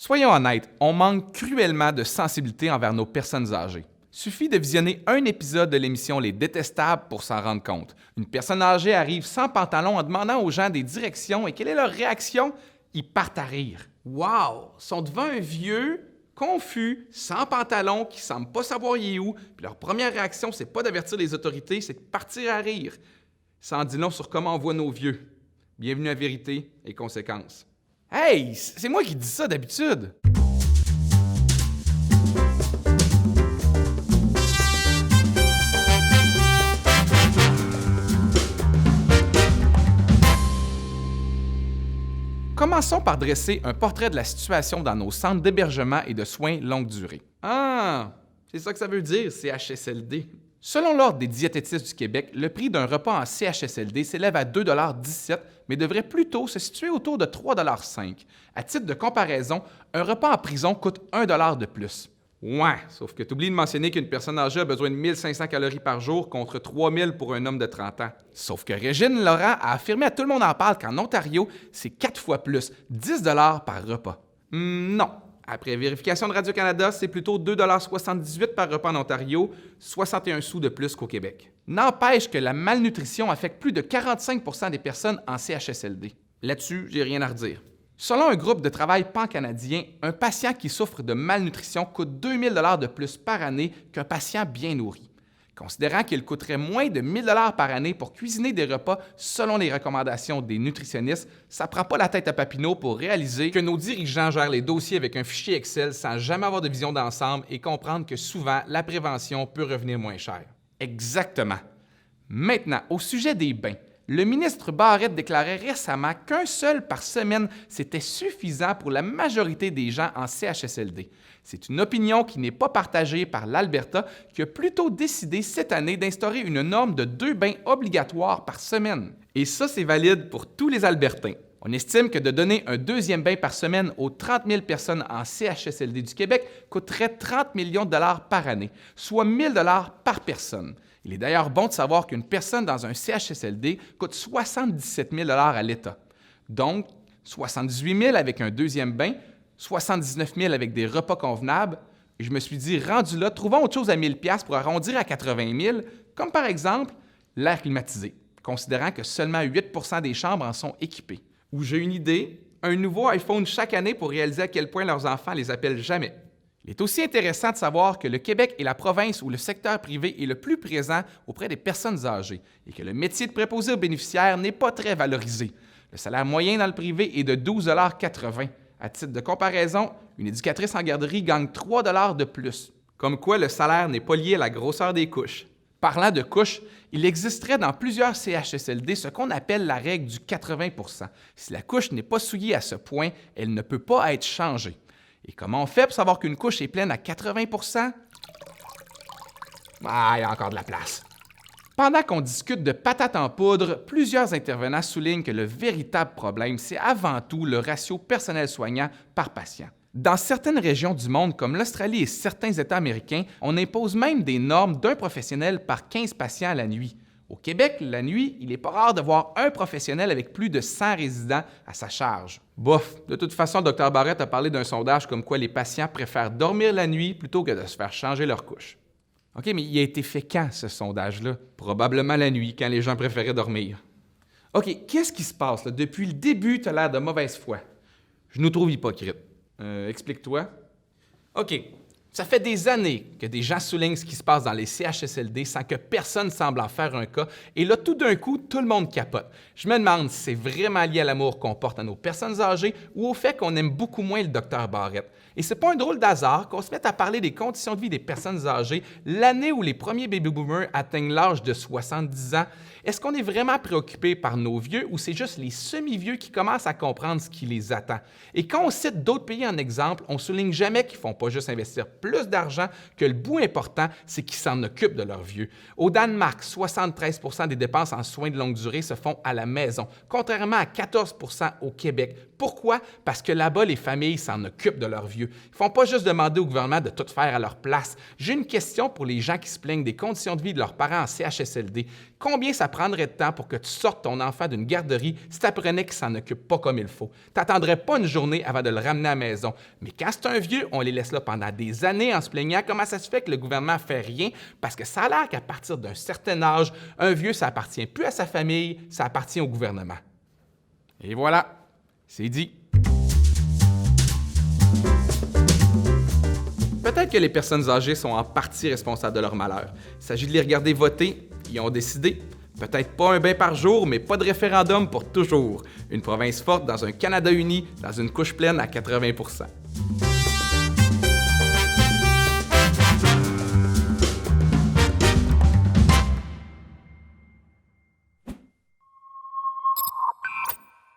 Soyons honnêtes, on manque cruellement de sensibilité envers nos personnes âgées. Suffit de visionner un épisode de l'émission Les Détestables pour s'en rendre compte. Une personne âgée arrive sans pantalon en demandant aux gens des directions et quelle est leur réaction? Ils partent à rire. Wow! Ils sont devant un vieux, confus, sans pantalon, qui semble pas savoir il est où, puis leur première réaction, c'est pas d'avertir les autorités, c'est de partir à rire. Ça en dit long sur comment on voit nos vieux. Bienvenue à Vérité et Conséquences. Hey! C'est moi qui dis ça d'habitude! Commençons par dresser un portrait de la situation dans nos centres d'hébergement et de soins longue durée. Ah, c'est ça que ça veut dire, CHSLD. Selon l'Ordre des diététistes du Québec, le prix d'un repas en CHSLD s'élève à 2,17 $, mais devrait plutôt se situer autour de 3,05 $. À titre de comparaison, un repas en prison coûte 1 $ de plus. Ouais, sauf que tu oublies de mentionner qu'une personne âgée a besoin de 1500 calories par jour contre 3000 pour un homme de 30 ans. Sauf que Régine Laurent a affirmé à Tout le monde en parle qu'en Ontario, c'est 4 fois plus, 10 $ par repas. Non. Après vérification de Radio-Canada, c'est plutôt 2,78 $ par repas en Ontario, 61 sous de plus qu'au Québec. N'empêche que la malnutrition affecte plus de 45 % des personnes en CHSLD. Là-dessus, j'ai rien à redire. Selon un groupe de travail pan-canadien, un patient qui souffre de malnutrition coûte 2000 $ de plus par année qu'un patient bien nourri. Considérant qu'il coûterait moins de 1000 $ par année pour cuisiner des repas selon les recommandations des nutritionnistes, ça prend pas la tête à Papineau pour réaliser que nos dirigeants gèrent les dossiers avec un fichier Excel sans jamais avoir de vision d'ensemble et comprendre que souvent, la prévention peut revenir moins cher. Exactement. Maintenant, au sujet des bains. Le ministre Barrette déclarait récemment qu'un seul par semaine, c'était suffisant pour la majorité des gens en CHSLD. C'est une opinion qui n'est pas partagée par l'Alberta, qui a plutôt décidé cette année d'instaurer une norme de 2 bains obligatoires par semaine. Et ça, c'est valide pour tous les Albertains. On estime que de donner un 2e bain par semaine aux 30 000 personnes en CHSLD du Québec coûterait 30 millions de dollars par année, soit 1 000 $ par personne. Il est d'ailleurs bon de savoir qu'une personne dans un CHSLD coûte 77 000 $ à l'État. Donc, 78 000 avec un 2e bain, 79 000 avec des repas convenables. Et je me suis dit, rendu là, trouvons autre chose à 1 000 $ pour arrondir à 80 000, comme par exemple l'air climatisé, considérant que seulement 8 % des chambres en sont équipées. Ou j'ai une idée, un nouveau iPhone chaque année pour réaliser à quel point leurs enfants les appellent jamais. Il est aussi intéressant de savoir que le Québec est la province où le secteur privé est le plus présent auprès des personnes âgées et que le métier de préposé aux bénéficiaires n'est pas très valorisé. Le salaire moyen dans le privé est de 12,80 $. À titre de comparaison, une éducatrice en garderie gagne 3 $ de plus. Comme quoi, le salaire n'est pas lié à la grosseur des couches. Parlant de couches, il existerait dans plusieurs CHSLD ce qu'on appelle la règle du 80 %. Si la couche n'est pas souillée à ce point, elle ne peut pas être changée. Et comment on fait pour savoir qu'une couche est pleine à 80 %? Ah, il y a encore de la place. Pendant qu'on discute de patates en poudre, plusieurs intervenants soulignent que le véritable problème, c'est avant tout le ratio personnel soignant par patient. Dans certaines régions du monde, comme l'Australie et certains États américains, on impose même des normes d'1 professionnel par 15 patients à la nuit. Au Québec, la nuit, il n'est pas rare de voir un professionnel avec plus de 100 résidents à sa charge. Bof, de toute façon, le Dr Barrette a parlé d'un sondage comme quoi les patients préfèrent dormir la nuit plutôt que de se faire changer leur couche. OK, mais il a été fait quand, ce sondage-là? Probablement la nuit, quand les gens préféraient dormir. OK, qu'est-ce qui se passe, là? Depuis le début, tu as l'air de mauvaise foi. Je nous trouve hypocrite. Explique-toi. OK. Ça fait des années que des gens soulignent ce qui se passe dans les CHSLD sans que personne semble en faire un cas. Et là, tout d'un coup, tout le monde capote. Je me demande si c'est vraiment lié à l'amour qu'on porte à nos personnes âgées ou au fait qu'on aime beaucoup moins le Dr Barrette. Et c'est pas un drôle d'hasard qu'on se mette à parler des conditions de vie des personnes âgées l'année où les premiers baby-boomers atteignent l'âge de 70 ans. Est-ce qu'on est vraiment préoccupé par nos vieux ou c'est juste les semi-vieux qui commencent à comprendre ce qui les attend? Et quand on cite d'autres pays en exemple, on souligne jamais qu'ils font pas juste investir plus d'argent, que le bout important, c'est qu'ils s'en occupent de leurs vieux. Au Danemark, 73 % des dépenses en soins de longue durée se font à la maison, contrairement à 14 % au Québec. Pourquoi? Parce que là-bas, les familles s'en occupent de leurs vieux. Ils ne font pas juste demander au gouvernement de tout faire à leur place. J'ai une question pour les gens qui se plaignent des conditions de vie de leurs parents en CHSLD. Combien ça prendrait de temps pour que tu sortes ton enfant d'une garderie si tu apprenais qu'il s'en occupe pas comme il faut? Tu n'attendrais pas une journée avant de le ramener à la maison. Mais quand c'est un vieux, on les laisse là pendant des années en se plaignant comment ça se fait que le gouvernement fait rien, parce que ça a l'air qu'à partir d'un certain âge, un vieux, ça appartient plus à sa famille, ça appartient au gouvernement. Et voilà, c'est dit. Peut-être que les personnes âgées sont en partie responsables de leur malheur. Il s'agit de les regarder voter, ils ont décidé. Peut-être pas un bain par jour, mais pas de référendum pour toujours. Une province forte dans un Canada uni, dans une couche pleine à 80 %.